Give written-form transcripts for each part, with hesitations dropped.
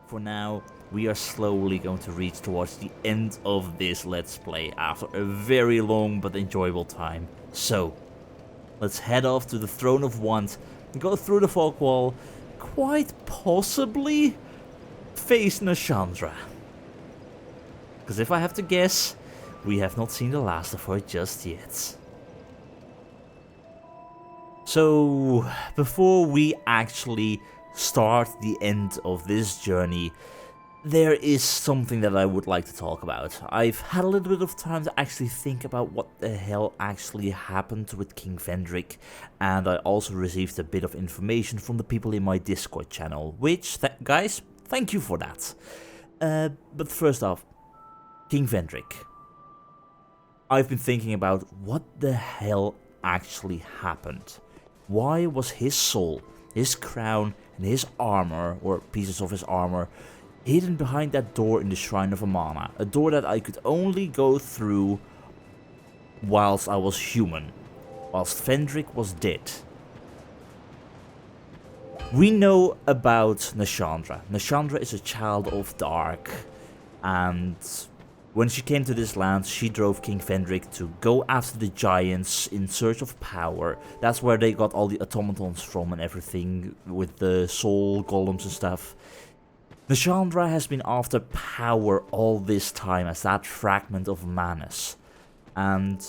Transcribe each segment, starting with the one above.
for now, we are slowly going to reach towards the end of this Let's Play after a very long but enjoyable time. So, let's head off to the Throne of Want and go through the fog wall, quite possibly face Nashandra. Because if I have to guess, we have not seen the last of her just yet. So, before we actually start the end of this journey, there is something that I would like to talk about. I've had a little bit of time to actually think about what the hell actually happened with King Vendrick, and I also received a bit of information from the people in my Discord channel, which, guys, thank you for that. But first off, King Vendrick. I've been thinking about what the hell actually happened. Why was his soul, his crown, and his armor, or pieces of his armor, hidden behind that door in the Shrine of Amana? A door that I could only go through whilst I was human, whilst Vendrick was dead. We know about Nashandra. Nashandra is a child of Dark, and when she came to this land, she drove King Vendrick to go after the giants in search of power. That's where they got all the automatons from and everything, with the soul golems and stuff. Nashandra has been after power all this time as that fragment of Manus. And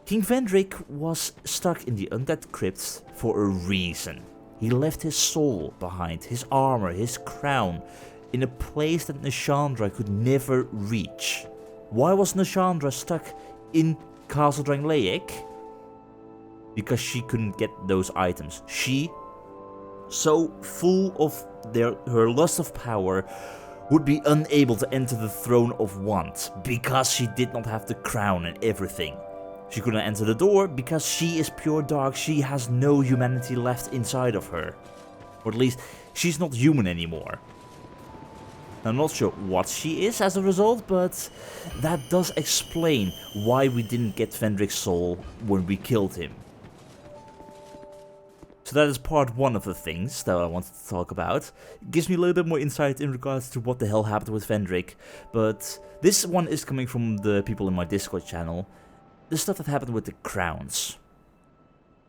King Vendrick was stuck in the Undead Crypt for a reason. He left his soul behind, his armor, his crown, in a place that Nashandra could never reach. Why was Nashandra stuck in Castle Drangleic? Because she couldn't get those items. She, so full of her lust of power, would be unable to enter the Throne of Want because she did not have the crown and everything. She couldn't enter the door because she is pure dark. She has no humanity left inside of her. Or at least, she's not human anymore. I'm not sure what she is as a result, but that does explain why we didn't get Vendrick's soul when we killed him. So that is part one of the things that I wanted to talk about. It gives me a little bit more insight in regards to what the hell happened with Vendrick, but this one is coming from the people in my Discord channel. The stuff that happened with the crowns.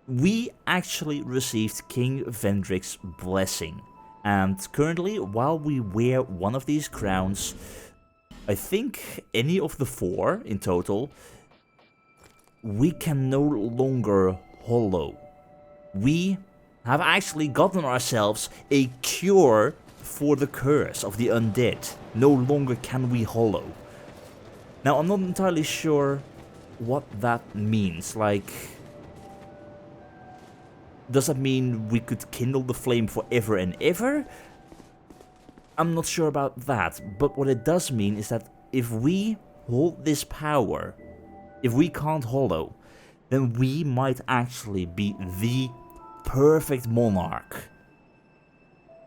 We actually received King Vendrick's blessing. And currently, while we wear one of these crowns, I think any of the 4 in total, we can no longer hollow. We have actually gotten ourselves a cure for the curse of the undead. No longer can we hollow. Now, I'm not entirely sure what that means. Like, does that mean we could kindle the flame forever and ever? I'm not sure about that, but what it does mean is that if we hold this power, if we can't hollow, then we might actually be the perfect monarch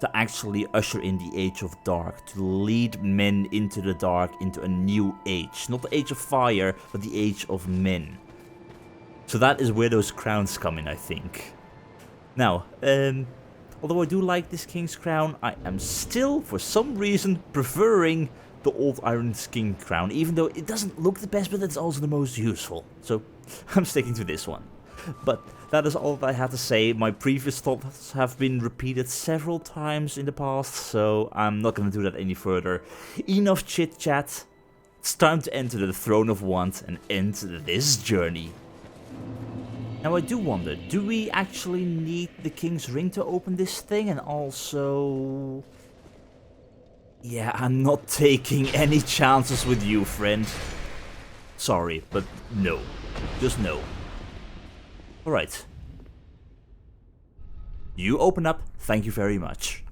to actually usher in the Age of Dark, to lead men into the dark, into a new age. Not the Age of Fire, but the Age of Men. So that is where those crowns come in, I think. Now, although I do like this King's Crown, I am still, for some reason, preferring the old Iron Skin Crown, even though it doesn't look the best, but it's also the most useful. So, I'm sticking to this one. But that is all that I had to say. My previous thoughts have been repeated several times in the past, so I'm not going to do that any further. Enough chit-chat. It's time to enter the Throne of Want and end this journey. Now I do wonder, do we actually need the King's Ring to open this thing? And also... yeah, I'm not taking any chances with you, friend. Sorry, but no. Just no. Alright. You open up, thank you very much.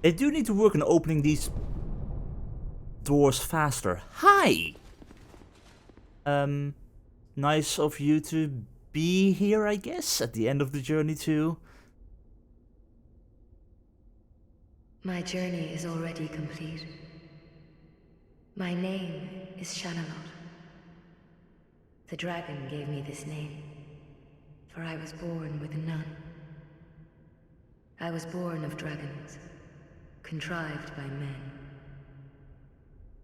They do need to work on opening these doors faster. Hi! Nice of you to be here, I guess, at the end of the journey too. My journey is already complete. My name is Shanalot. The dragon gave me this name, for I was born with none. I was born of dragons, contrived by men.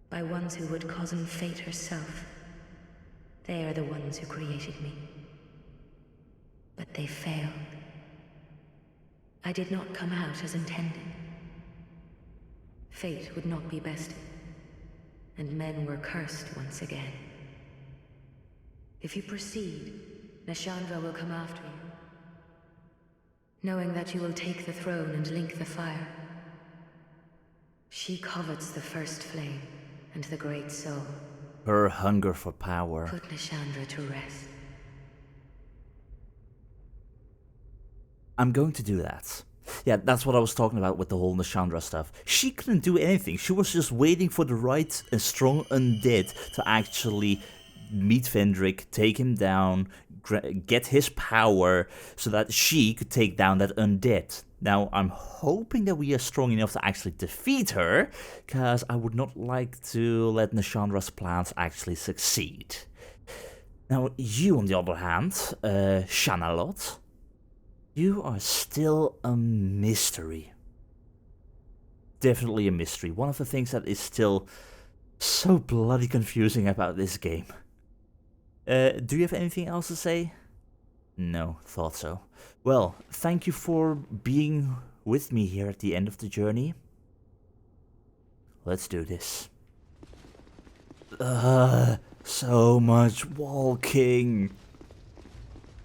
By ones who would cozen fate herself. They are the ones who created me. But they failed. I did not come out as intended. Fate would not be bested, and men were cursed once again. If you proceed, Nashandra will come after you, knowing that you will take the throne and link the fire. She covets the first flame and the great soul. Her hunger for power. Put Nashandra to rest. I'm going to do that. Yeah, that's what I was talking about with the whole Nashandra stuff. She couldn't do anything. She was just waiting for the right and strong undead to actually meet Vendrick, take him down, get his power, so that she could take down that undead. Now, I'm hoping that we are strong enough to actually defeat her, because I would not like to let Nashandra's plans actually succeed. Now, you, on the other hand, Shanalot, you are still a mystery. Definitely a mystery. One of the things that is still so bloody confusing about this game. Do you have anything else to say? No, thought so. Well, thank you for being with me here at the end of the journey. Let's do this. So much walking.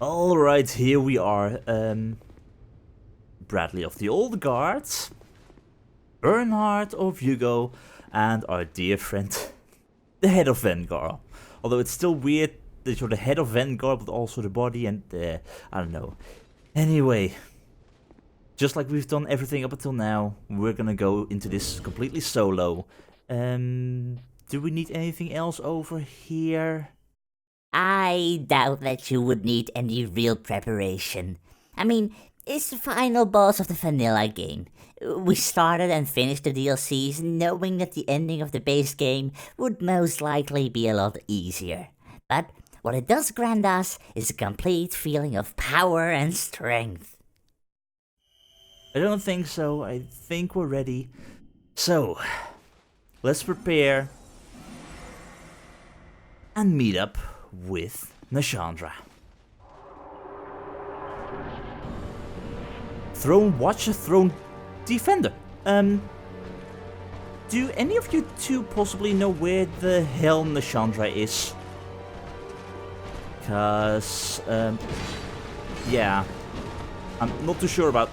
Alright, here we are. Bradley of the Old Guard, Bernhard of Hugo, and our dear friend, the head of Vanguard. Although it's still weird that you're the head of Vanguard, but also the body, and I don't know. Anyway, just like we've done everything up until now, we're gonna go into this completely solo. Do we need anything else over here? I doubt that you would need any real preparation. I mean, it's the final boss of the vanilla game. We started and finished the DLCs knowing that the ending of the base game would most likely be a lot easier. But what it does grant us is a complete feeling of power and strength. I don't think so. I think we're ready. So, let's prepare and meet up with Nashandra. Throne Watcher, Throne Defender. Do any of you two possibly know where the hell Nashandra is? Cause, yeah, I'm not too sure about.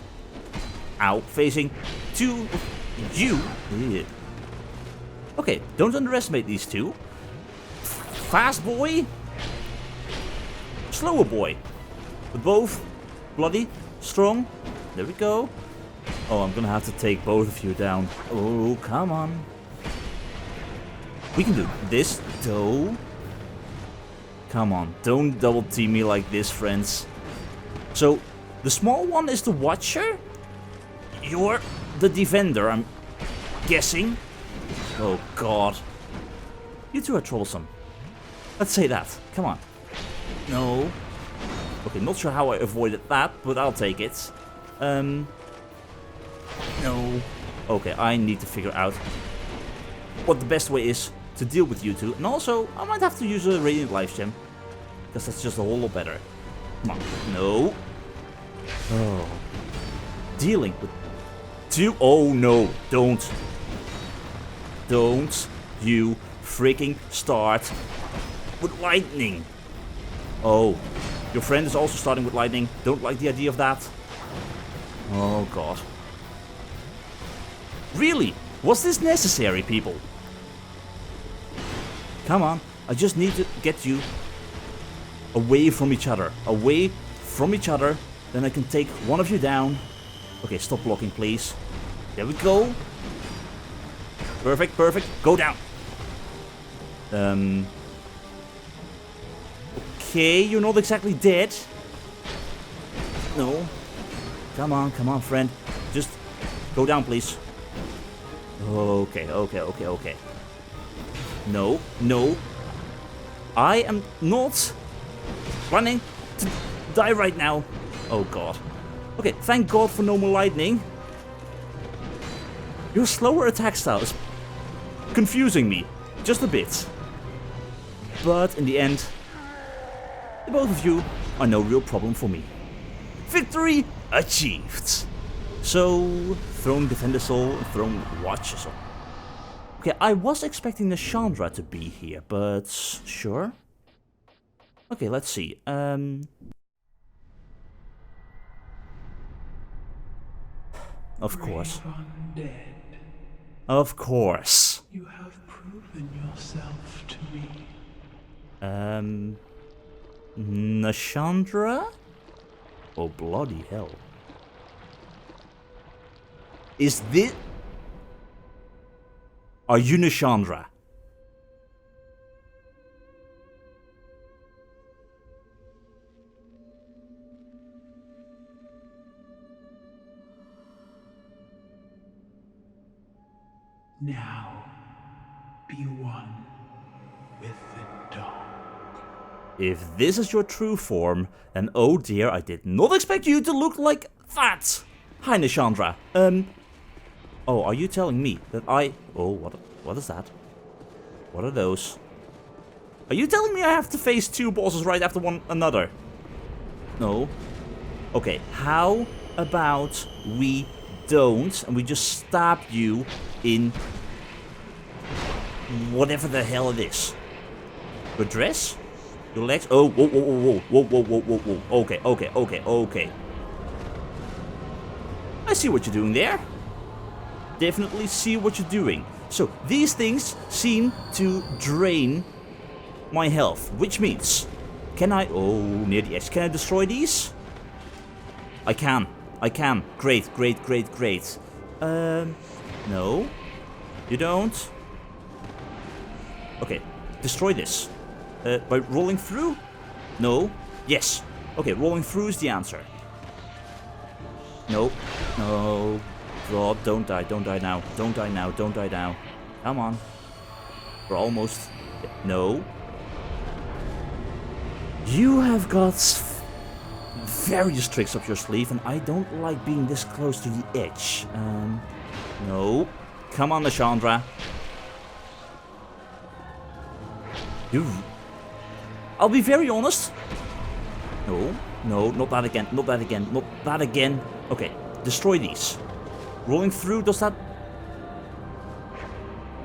Ow, facing two of you. Yeah. Okay, don't underestimate these two. Fast boy, slower boy. But both bloody strong. There we go. Oh, I'm gonna have to take both of you down. Oh, come on. We can do this, though. Come on, don't double team me like this, friends. So, the small one is the Watcher. You're the Defender, I'm guessing. Oh, God. You two are troublesome. Let's say that. Come on. No. Okay, not sure how I avoided that, but I'll take it. No. Okay, I need to figure out what the best way is to deal with you two. And also, I might have to use a Radiant Life Gem, because that's just a whole lot better. Come on. No. Oh. Dealing with two. Oh, no. Don't. Don't you freaking start with lightning. Oh. Your friend is also starting with lightning. Don't like the idea of that. Oh, God. Really? Was this necessary, people? Come on. I just need to get you away from each other. Away from each other. Then I can take one of you down. Okay, stop blocking, please. There we go. Perfect, perfect. Go down. Okay, you're not exactly dead. No. Come on, friend. Just go down, please. Okay, okay, okay, okay. No, no. I am not running to die right now. Oh god. Okay, thank god for normal lightning. Your slower attack style is confusing me. Just a bit. But in the end, the both of you are no real problem for me. Victory achieved. So, throwing Defender Soul, throwing Watcher Soul. Okay, I was expecting Nashandra to be here, but sure. Okay, let's see. Of course. Undead. Of course. You have proven yourself to me. Nashandra? Oh, bloody hell. Is this... Are you Nashandra? Now, be one with the dark. If this is your true form, then oh dear, I did not expect you to look like that. Hi, Nashandra. Oh, are you telling me that I... Oh, what is that? What are those? Are you telling me I have to face two bosses right after one another? No. Okay, how about we don't, and we just stab you in whatever the hell it is. Your dress? Your legs? Oh, whoa, whoa, whoa, whoa, whoa, whoa, whoa, whoa. Okay, okay, okay, okay. I see what you're doing there. Definitely see what you're doing. So, these things seem to drain my health, which means... Can I... Oh, near the edge. Can I destroy these? I can. I can. Great, great, great, great. No. You don't. Okay, destroy this. By rolling through? No. Yes. Okay, rolling through is the answer. No. No. God, don't die. Don't die now. Don't die now. Don't die now. Come on. We're almost... No. You have got various tricks up your sleeve, and I don't like being this close to the edge. No. Come on, Nashandra. I'll be very honest. No. No, not that again. Not that again. Not that again. Okay, destroy these. Rolling through, does that...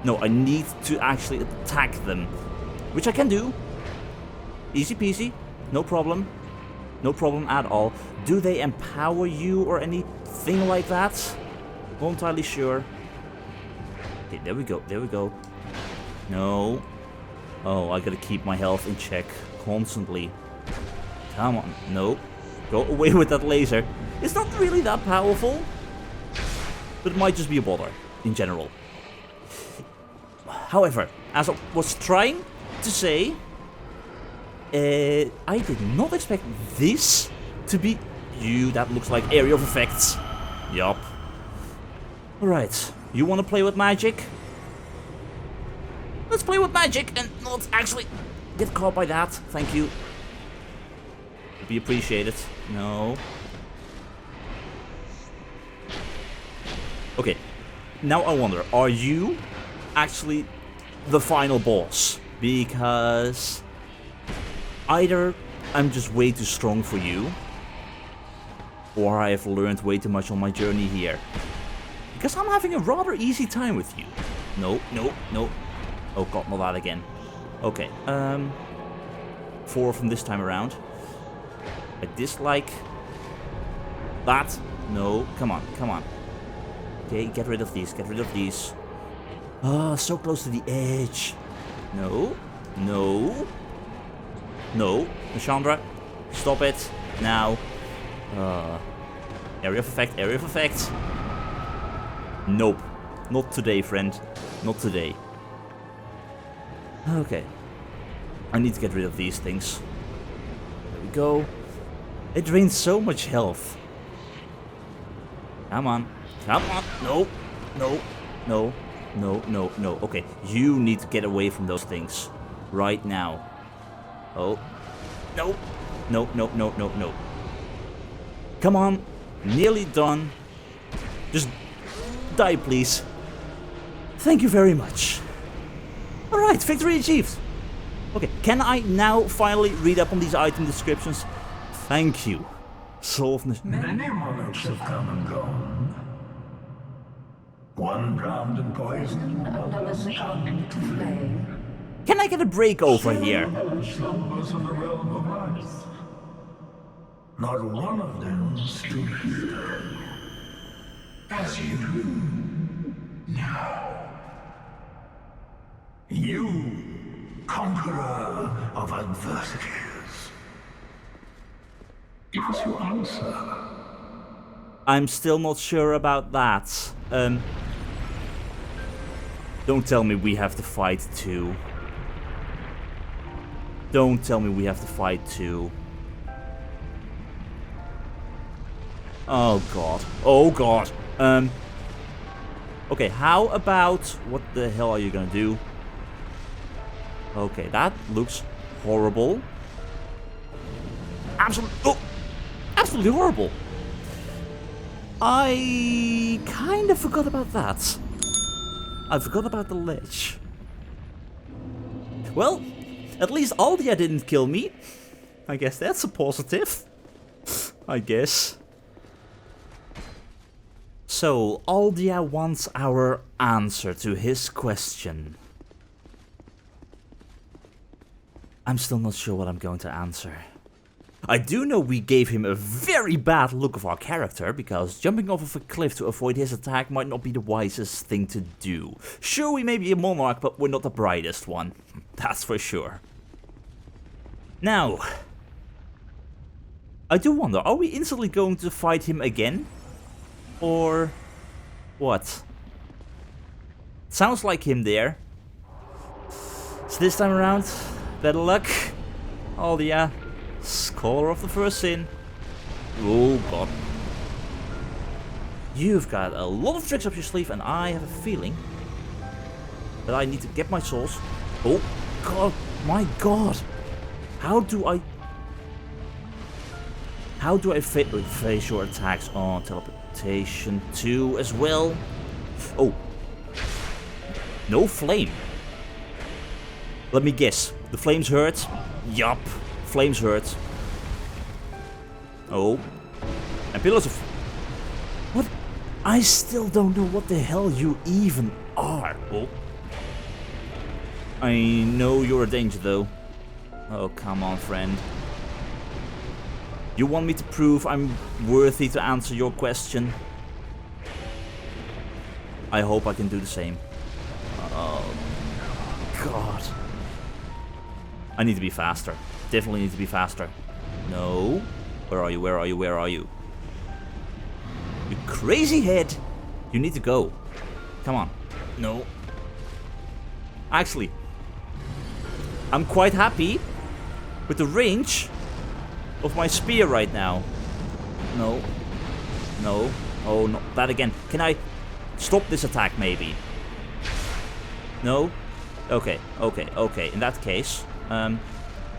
No, I need to actually attack them. Which I can do. Easy peasy. No problem. No problem at all. Do they empower you or anything like that? Not entirely sure. Okay, there we go. There we go. No. Oh, I gotta keep my health in check constantly. Come on. No. Go away with that laser. It's not really that powerful. But it might just be a bother in general. However, as I was trying to say, I did not expect this to be you. That looks like area of effects. Yup. Alright, you want to play with magic? Let's play with magic and not actually get caught by that. Thank you. Would be appreciated. No. Okay, now I wonder, are you actually the final boss? Because either I'm just way too strong for you, or I have learned way too much on my journey here. Because I'm having a rather easy time with you. No, no, no. Oh god, not that again. Okay, 4 from this time around. I dislike that. No, come on, come on. Okay, get rid of these, get rid of these. Ah, so close to the edge. No, no, no. Nashandra, stop it, now. Area of effect, area of effect. Nope, not today, friend, not today. Okay, I need to get rid of these things. There we go. It drains so much health. Come on. Come on. No. No. No. No, no, no. Okay, you need to get away from those things. Right now. Oh. No. No, no, no, no, no. Come on. Nearly done. Just die, please. Thank you very much. Alright, victory achieved. Okay, can I now finally read up on these item descriptions? Thank you. Sotfs. Many monarchs have come and gone. One drowned in poison, another succumbed to flame. Can I get a break over here? Slumbers in the realm of ice. Not one of them stood here. As you do now. You, conqueror of adversities. Give us your answer. I'm still not sure about that. Don't tell me we have to fight too. Don't tell me we have to fight too. Oh god. Oh god. Okay, how about... What the hell are you gonna do? Okay, that looks horrible. Absolutely horrible. I kind of forgot about that. I forgot about the ledge. Well, at least Aldia didn't kill me. I guess that's a positive. I guess. So, Aldia wants our answer to his question. I'm still not sure what I'm going to answer. I do know we gave him a very bad look of our character, because jumping off of a cliff to avoid his attack might not be the wisest thing to do. Sure, we may be a monarch, but we're not the brightest one. That's for sure. Now, I do wonder, are we instantly going to fight him again? Or what? Sounds like him there. So this time around, better luck. Aldia, scholar of the first sin. Oh god. You've got a lot of tricks up your sleeve, and I have a feeling that I need to get my souls. Oh god, my god. How do I face your attacks on teleportation 2 as well? Oh. No flame. Let me guess. The flames hurt? Yup. Flames hurt. Oh. And pillars of... What? I still don't know what the hell you even are. Oh. I know you're a danger though. Oh, come on, friend. You want me to prove I'm worthy to answer your question? I hope I can do the same. Oh, God. I need to be faster. Definitely need to be faster. No. Where are you? Where are you? Where are you? You crazy head. You need to go. Come on. No. Actually, I'm quite happy with the range of my spear right now. No. No. Oh, not that again. Can I stop this attack maybe? No? Okay, okay, okay. In that case, can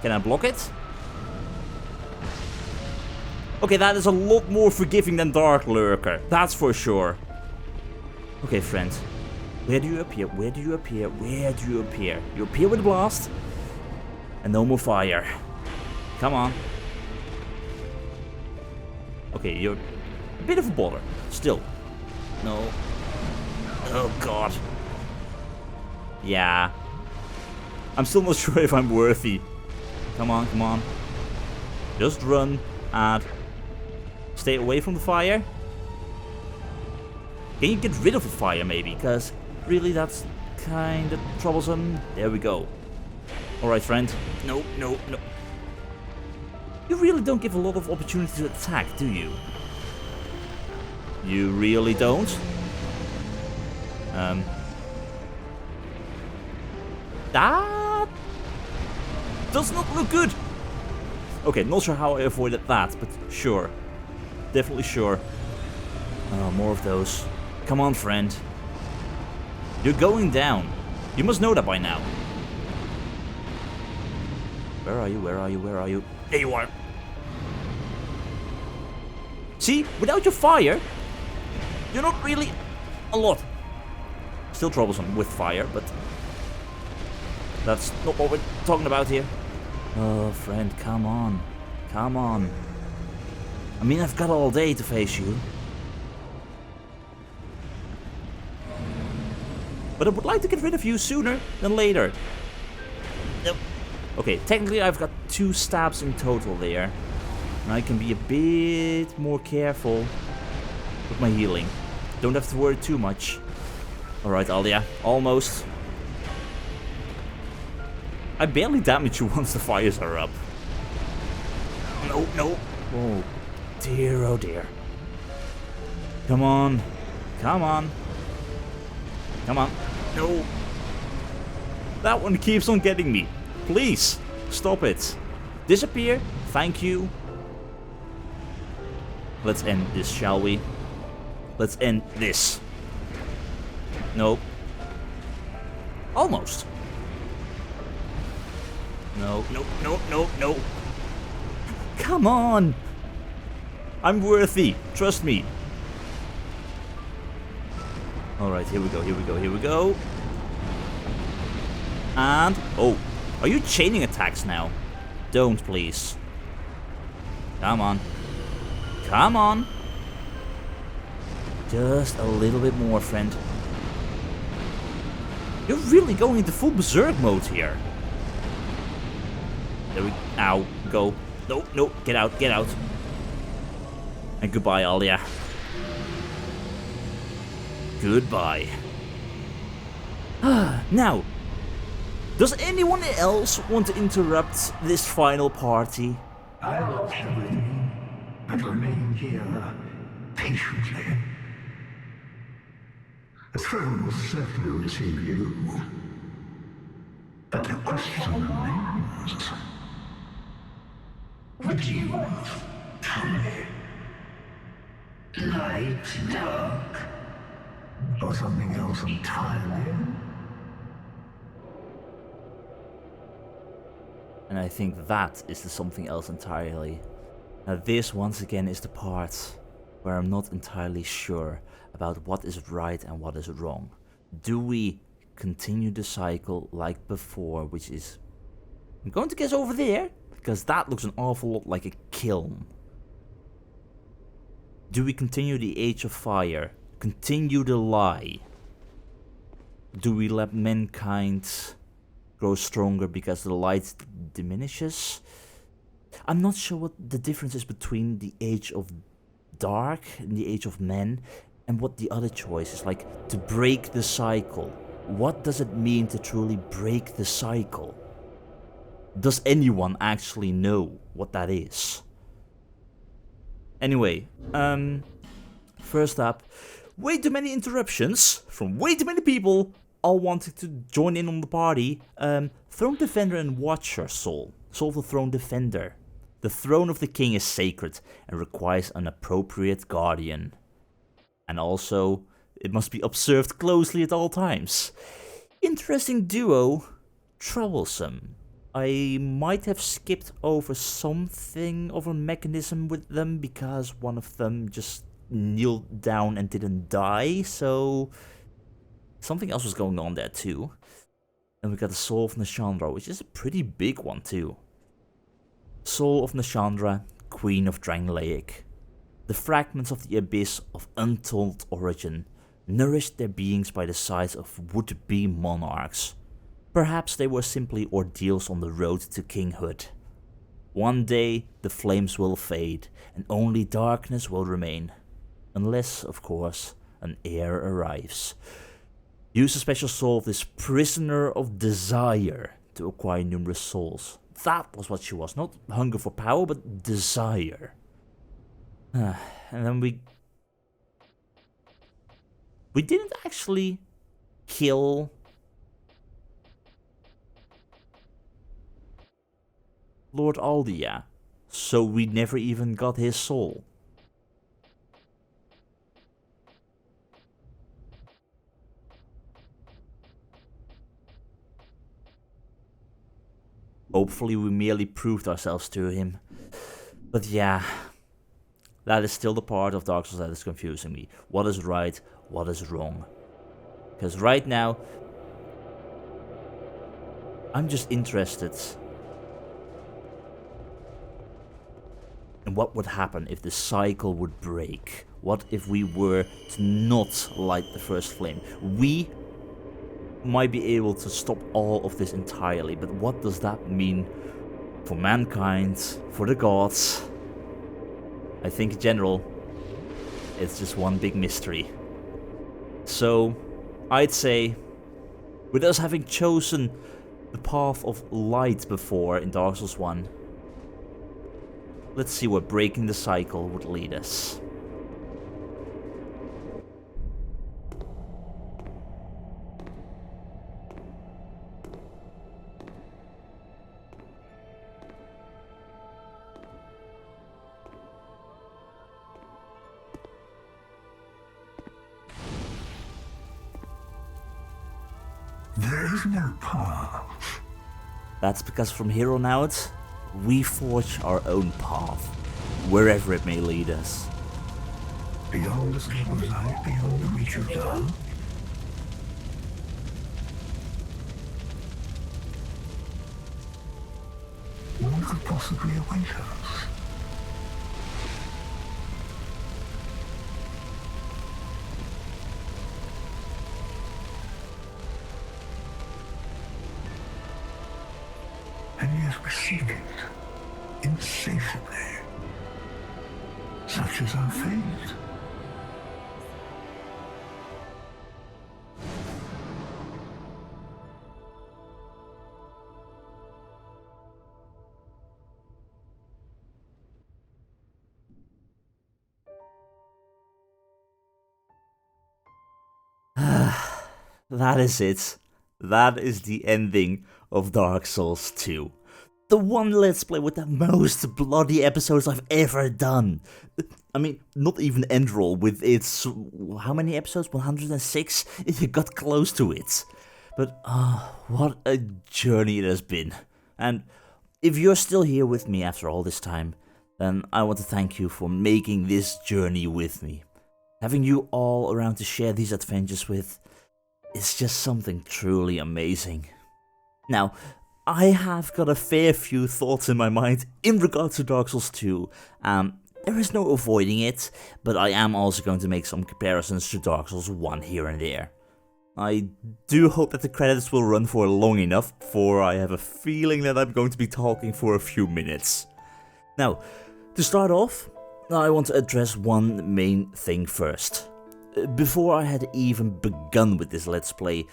I block it? Okay, that is a lot more forgiving than Dark Lurker. That's for sure. Okay, friend. Where do you appear? Where do you appear? Where do you appear? You appear with a blast. And no more fire. Come on. Okay, you're a bit of a bother. Still. No. Oh, God. Yeah. I'm still not sure if I'm worthy. Come on, come on. Just run and stay away from the fire. Can you get rid of the fire maybe? Because really that's kind of troublesome. There we go. Alright, friend. No, no, no. You really don't give a lot of opportunity to attack, do you? You really don't? That does not look good. Okay, not sure how I avoided that, but sure. Definitely sure. Oh, more of those. Come on, friend. You're going down. You must know that by now. Where are you? Where are you? Where are you? There you are. See, without your fire, you're not really a lot. Still troublesome with fire, but that's not what we're talking about here. Oh, friend, come on. Come on. I mean, I've got all day to face you. But I would like to get rid of you sooner than later. Nope. Okay, technically I've got 2 stabs in total there. And I can be a bit more careful with my healing. Don't have to worry too much. Alright, Aldia. Almost. I barely damage you once the fires are up. No, no. Oh, dear, oh dear. Come on. Come on. Come on. No. That one keeps on getting me. Please, stop it. Disappear. Thank you. Let's end this, shall we? Let's end this. Nope. Almost. No, no, no, no, no. Come on. I'm worthy. Trust me. Alright, here we go, here we go, here we go. And... oh, are you chaining attacks now? Don't, please. Come on. Come on. Just a little bit more, friend. You're really going into full berserk mode here. There we... ow. Go. No, no. Get out, get out. And goodbye, Aldia. Goodbye. Now, does anyone else want to interrupt this final party? I lost everything and remain here patiently. The throne will certainly receive you. But the question remains. Would you tell me? Light, dark, or something else entirely? And I think that is the something else entirely. Now this once again is the part where I'm not entirely sure about what is right and what is wrong. Do we continue the cycle like before, which is... I'm going to guess over there, because that looks an awful lot like a kiln. Do we continue the Age of Fire? Continue the lie? Do we let mankind grow stronger because the light diminishes? I'm not sure what the difference is between the Age of Dark and the Age of Men, and what the other choice is, like, to break the cycle. What does it mean to truly break the cycle? Does anyone actually know what that is? Anyway, first up, way too many interruptions from way too many people all wanting to join in on the party. Throne Defender and Watcher Soul. Soul of the Throne Defender. The throne of the king is sacred and requires an appropriate guardian. And also, it must be observed closely at all times. Interesting duo, troublesome. I might have skipped over something of a mechanism with them because one of them just kneeled down and didn't die, so something else was going on there too. And we got the Soul of Nashandra, which is a pretty big one too. Soul of Nashandra, Queen of Drangleic. The fragments of the abyss of untold origin nourished their beings by the sides of would-be monarchs. Perhaps they were simply ordeals on the road to kinghood. One day the flames will fade and only darkness will remain. Unless, of course, an heir arrives. Use a special soul of this prisoner of desire to acquire numerous souls. That was what she was, not hunger for power, but desire. And then we didn't actually kill Lord Aldia, so we never even got his soul. Hopefully we merely proved ourselves to him. But yeah, that is still the part of Dark Souls that is confusing me. What is right, what is wrong? Because right now, I'm just interested in what would happen if the cycle would break. What if we were to not light the first flame? We might be able to stop all of this entirely, but what does that mean for mankind, for the gods? I think in general, it's just one big mystery. So, I'd say, with us having chosen the path of light before in Dark Souls 1, let's see where breaking the cycle would lead us. There is no path. That's because from here on out, we forge our own path, wherever it may lead us. Beyond the scope of light, beyond the reach of dark. What could possibly await us? And yet we seek it insatiably. Such is our fate. That is it. That is the ending of Dark Souls 2. The one Let's Play with the most bloody episodes I've ever done. I mean, not even Endroll with its... how many episodes? 106? It got close to it. But, what a journey it has been. And if you're still here with me after all this time, then I want to thank you for making this journey with me. Having you all around to share these adventures with is just something truly amazing. Now, I have got a fair few thoughts in my mind in regard to Dark Souls 2. There is no avoiding it, but I am also going to make some comparisons to Dark Souls 1 here and there. I do hope that the credits will run for long enough, for I have a feeling that I'm going to be talking for a few minutes. Now, to start off, I want to address one main thing first. Before I had even begun with this Let's Play,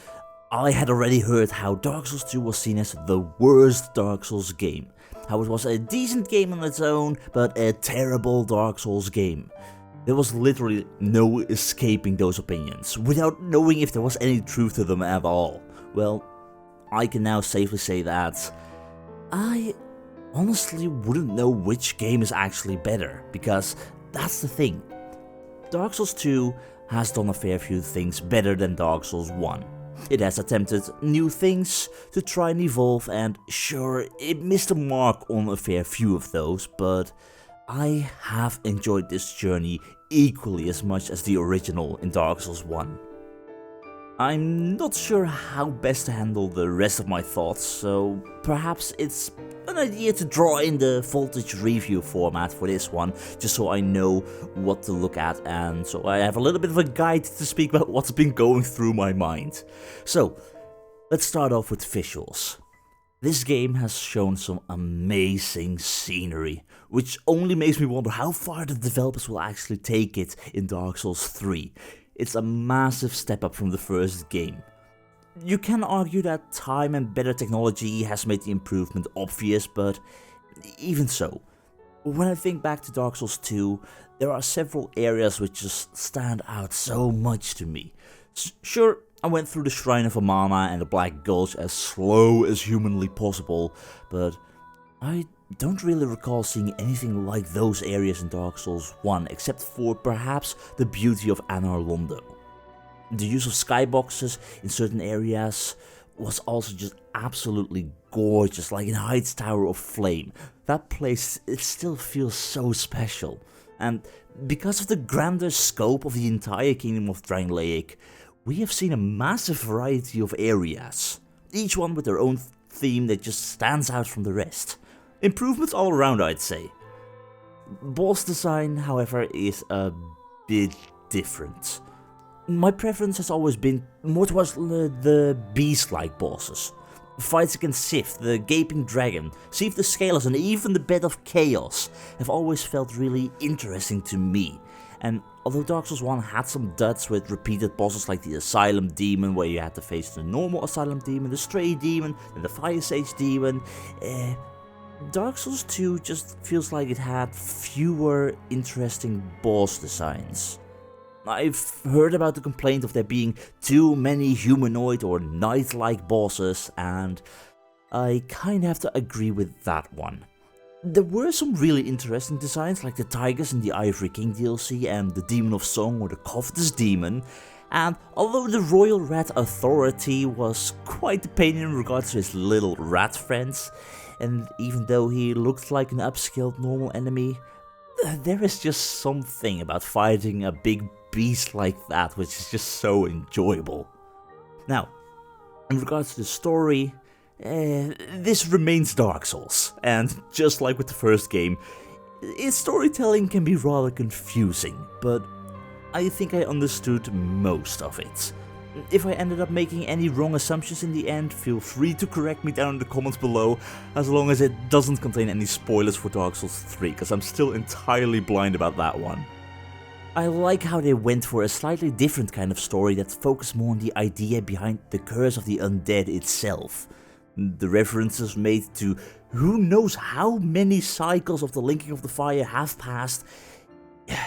I had already heard how Dark Souls 2 was seen as the worst Dark Souls game. How it was a decent game on its own, but a terrible Dark Souls game. There was literally no escaping those opinions, without knowing if there was any truth to them at all. Well, I can now safely say that I honestly wouldn't know which game is actually better, because that's the thing. Dark Souls 2 has done a fair few things better than Dark Souls 1. It has attempted new things to try and evolve, and sure, it missed the mark on a fair few of those, but I have enjoyed this journey equally as much as the original in Dark Souls 1. I'm not sure how best to handle the rest of my thoughts, so perhaps it's an idea to draw in the voltage review format for this one, just so I know what to look at and so I have a little bit of a guide to speak about what's been going through my mind. So, let's start off with visuals. This game has shown some amazing scenery, which only makes me wonder how far the developers will actually take it in Dark Souls 3. It's a massive step up from the first game. You can argue that time and better technology has made the improvement obvious, but even so, when I think back to Dark Souls 2, there are several areas which just stand out so much to me. Sure, I went through the Shrine of Amana and the Black Gulch as slow as humanly possible, but I don't really recall seeing anything like those areas in Dark Souls 1, except for perhaps the beauty of Anar Londo. The use of skyboxes in certain areas, was also just absolutely gorgeous, like in Heights Tower of Flame. That place, it still feels so special. And because of the grander scope of the entire kingdom of Drangleic, we have seen a massive variety of areas, each one with their own theme that just stands out from the rest. Improvements all around, I'd say. Boss design, however, is a bit different. My preference has always been more towards the beast-like bosses. Fights against Sif, the Gaping Dragon, Sif the Scalers, and even the Bed of Chaos have always felt really interesting to me. And although Dark Souls 1 had some duds with repeated bosses like the Asylum Demon, where you had to face the normal Asylum Demon, the Stray Demon, and the Fire Sage Demon, Dark Souls 2 just feels like it had fewer interesting boss designs. I've heard about the complaint of there being too many humanoid or knight-like bosses, and I kinda have to agree with that one. There were some really interesting designs like the Tigers in the Ivory King DLC and the Demon of Song or the Covetous Demon, and although the Royal Rat Authority was quite a pain in regards to his little rat friends, and even though he looked like an upscaled normal enemy, there is just something about fighting a big beast like that which is just so enjoyable. Now, in regards to the story, this remains Dark Souls, and just like with the first game, its storytelling can be rather confusing, but I think I understood most of it. If I ended up making any wrong assumptions in the end, feel free to correct me down in the comments below, as long as it doesn't contain any spoilers for Dark Souls 3, because I'm still entirely blind about that one. I like how they went for a slightly different kind of story that focused more on the idea behind the curse of the undead itself. The references made to who knows how many cycles of the Linking of the Fire have passed,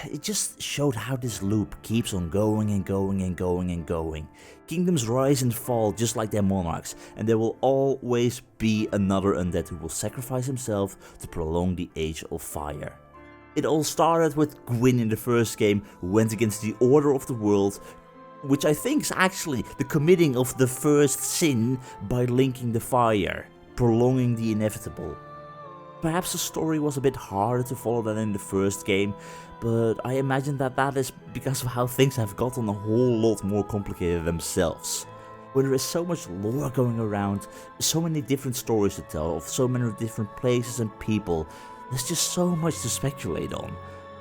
it just showed how this loop keeps on going and going and going and going. Kingdoms rise and fall just like their monarchs, and there will always be another undead who will sacrifice himself to prolong the Age of Fire. It all started with Gwyn in the first game, who went against the order of the world, which I think is actually the committing of the first sin by linking the fire, prolonging the inevitable. Perhaps the story was a bit harder to follow than in the first game, but I imagine that is because of how things have gotten a whole lot more complicated themselves. When there is so much lore going around, so many different stories to tell of so many different places and people, there's just so much to speculate on.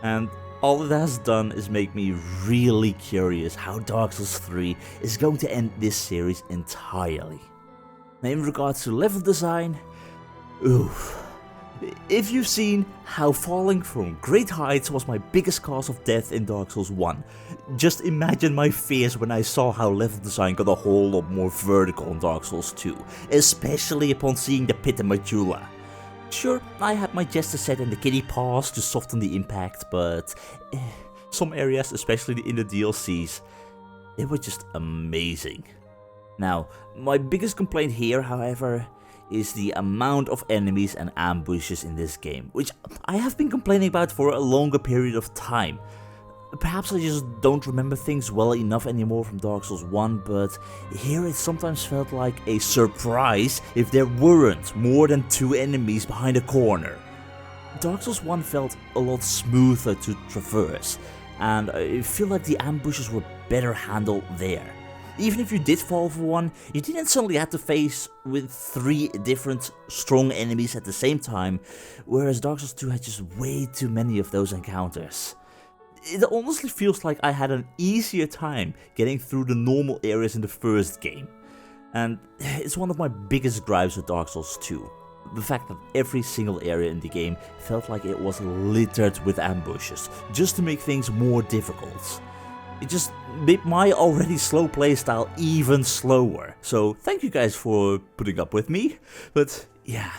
And all it has done is make me really curious how Dark Souls 3 is going to end this series entirely. Now in regards to level design, oof. If you've seen how falling from great heights was my biggest cause of death in Dark Souls 1, just imagine my fears when I saw how level design got a whole lot more vertical in Dark Souls 2, especially upon seeing the pit in Majula. Sure, I had my Jester set and the kitty paws to soften the impact, but some areas, especially in the DLCs, they were just amazing. Now, my biggest complaint here, however, is the amount of enemies and ambushes in this game, which I have been complaining about for a longer period of time. Perhaps I just don't remember things well enough anymore from Dark Souls 1, but here it sometimes felt like a surprise if there weren't more than 2 enemies behind a corner. Dark Souls 1 felt a lot smoother to traverse, and I feel like the ambushes were better handled there. Even if you did fall for one, you didn't suddenly have to face with 3 different strong enemies at the same time, whereas Dark Souls 2 had just way too many of those encounters. It honestly feels like I had an easier time getting through the normal areas in the first game. And it's one of my biggest gripes with Dark Souls 2. The fact that every single area in the game felt like it was littered with ambushes, just to make things more difficult. It just made my already slow playstyle even slower. So thank you guys for putting up with me. But yeah,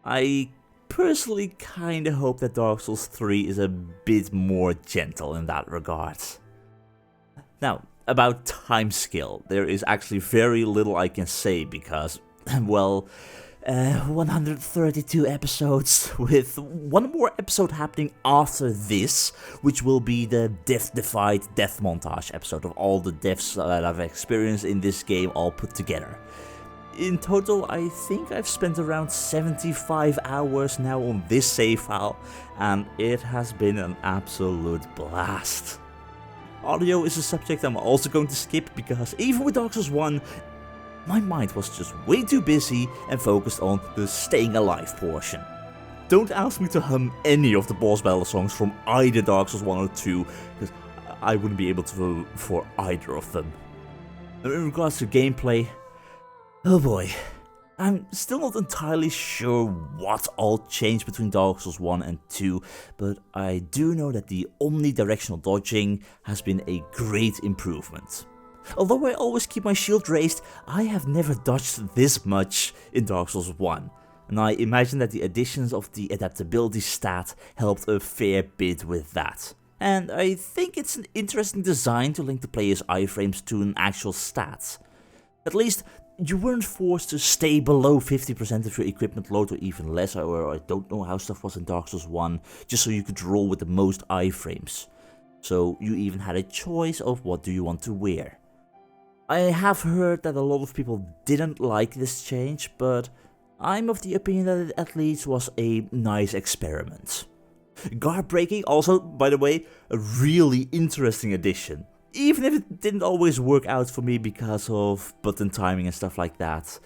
I personally kinda hope that Dark Souls 3 is a bit more gentle in that regard. Now, about timescale, there is actually very little I can say because, well, 132 episodes with one more episode happening after this, which will be the Death-Defied death montage episode of all the deaths that I've experienced in this game all put together. In total, I think I've spent around 75 hours now on this save file, and it has been an absolute blast. Audio is a subject I'm also going to skip because even with Dark Souls 1, my mind was just way too busy and focused on the staying alive portion. Don't ask me to hum any of the boss battle songs from either Dark Souls 1 or 2, because I wouldn't be able to vote for either of them. In regards to gameplay, oh boy, I'm still not entirely sure what all changed between Dark Souls 1 and 2, but I do know that the omnidirectional dodging has been a great improvement. Although I always keep my shield raised, I have never dodged this much in Dark Souls 1, and I imagine that the additions of the adaptability stat helped a fair bit with that. And I think it's an interesting design to link the player's iframes to an actual stat. At least, you weren't forced to stay below 50% of your equipment load or even less, or I don't know how stuff was in Dark Souls 1, just so you could roll with the most iframes. So you even had a choice of what do you want to wear. I have heard that a lot of people didn't like this change, but I'm of the opinion that it at least was a nice experiment. Guard breaking also, by the way, a really interesting addition. Even if it didn't always work out for me because of button timing and stuff like that.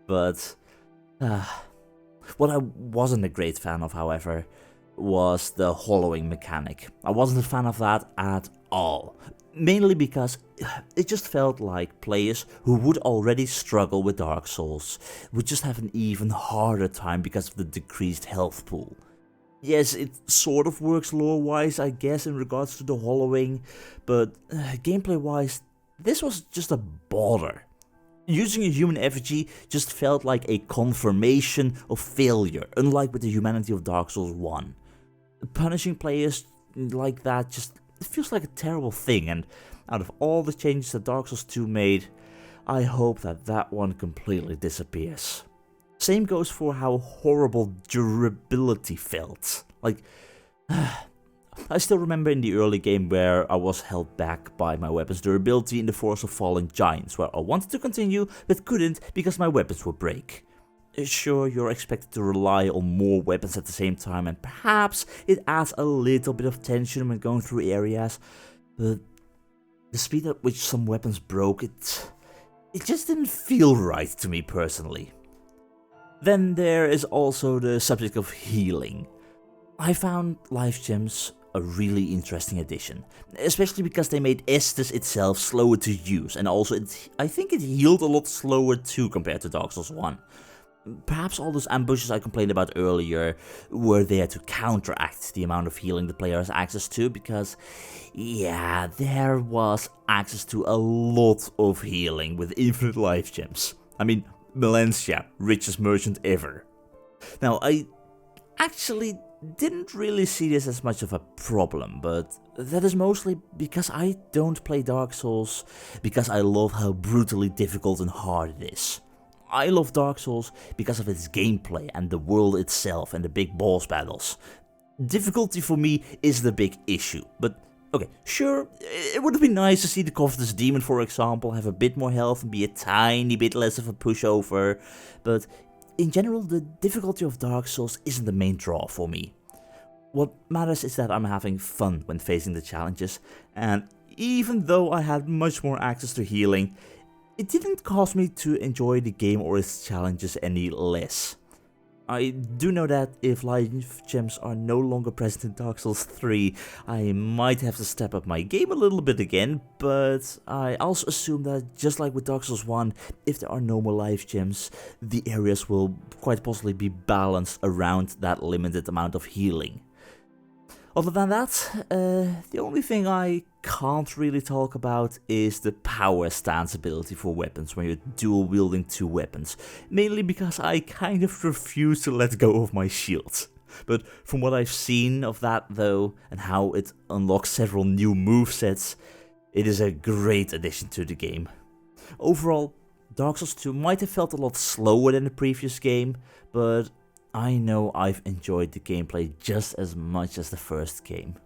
But what I wasn't a great fan of, however, was the hollowing mechanic. I wasn't a fan of that at all. Mainly because it just felt like players who would already struggle with Dark Souls would just have an even harder time because of the decreased health pool. Yes, it sort of works lore-wise, I guess, in regards to the hollowing, but gameplay-wise, this was just a bother. Using a human effigy just felt like a confirmation of failure, unlike with the humanity of Dark Souls 1. Punishing players like that just feels like a terrible thing, and out of all the changes that Dark Souls 2 made, I hope that that one completely disappears. Same goes for how horrible durability felt. Like, I still remember in the early game where I was held back by my weapon's durability in the Forest of Fallen Giants, where I wanted to continue but couldn't because my weapons would break. Sure, you're expected to rely on more weapons at the same time, and perhaps it adds a little bit of tension when going through areas, but the speed at which some weapons broke, it just didn't feel right to me personally. Then there is also the subject of healing. I found life gems a really interesting addition, especially because they made Estus itself slower to use, and also I think it healed a lot slower too compared to Dark Souls 1. Perhaps all those ambushes I complained about earlier were there to counteract the amount of healing the player has access to, because yeah, there was access to a lot of healing with infinite life gems. I mean, Melentia, richest merchant ever. Now, I actually didn't really see this as much of a problem, but that is mostly because I don't play Dark Souls because I love how brutally difficult and hard it is. I love Dark Souls because of its gameplay and the world itself and the big boss battles. Difficulty for me is the big issue, but okay, sure, it would have been nice to see the Covetous Demon, for example, have a bit more health and be a tiny bit less of a pushover, but in general, the difficulty of Dark Souls isn't the main draw for me. What matters is that I'm having fun when facing the challenges, and even though I had much more access to healing, it didn't cause me to enjoy the game or its challenges any less. I do know that if life gems are no longer present in Dark Souls 3, I might have to step up my game a little bit again, but I also assume that just like with Dark Souls 1, if there are no more life gems, the areas will quite possibly be balanced around that limited amount of healing. Other than that, the only thing I can't really talk about is the power stance ability for weapons when you're dual wielding two weapons, mainly because I kind of refuse to let go of my shield. But from what I've seen of that though, and how it unlocks several new movesets, it is a great addition to the game. Overall, Dark Souls 2 might have felt a lot slower than the previous game, but I know I've enjoyed the gameplay just as much as the first game.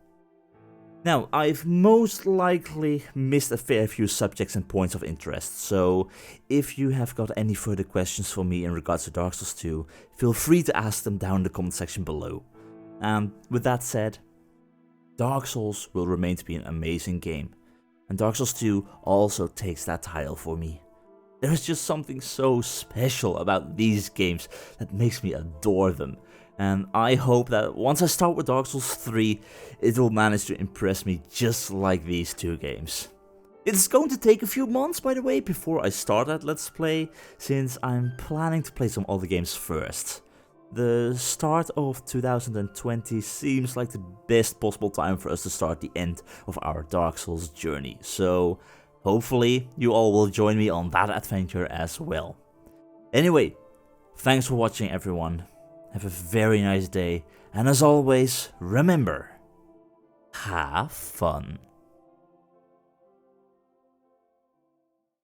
Now, I've most likely missed a fair few subjects and points of interest, so if you have got any further questions for me in regards to Dark Souls 2, feel free to ask them down in the comment section below. And with that said, Dark Souls will remain to be an amazing game, and Dark Souls 2 also takes that title for me. There is just something so special about these games that makes me adore them. And I hope that once I start with Dark Souls 3, it will manage to impress me just like these two games. It's going to take a few months, by the way, before I start that Let's Play, since I'm planning to play some other games first. The start of 2020 seems like the best possible time for us to start the end of our Dark Souls journey, so hopefully you all will join me on that adventure as well. Anyway, thanks for watching everyone. Have a very nice day, and as always, remember, have fun.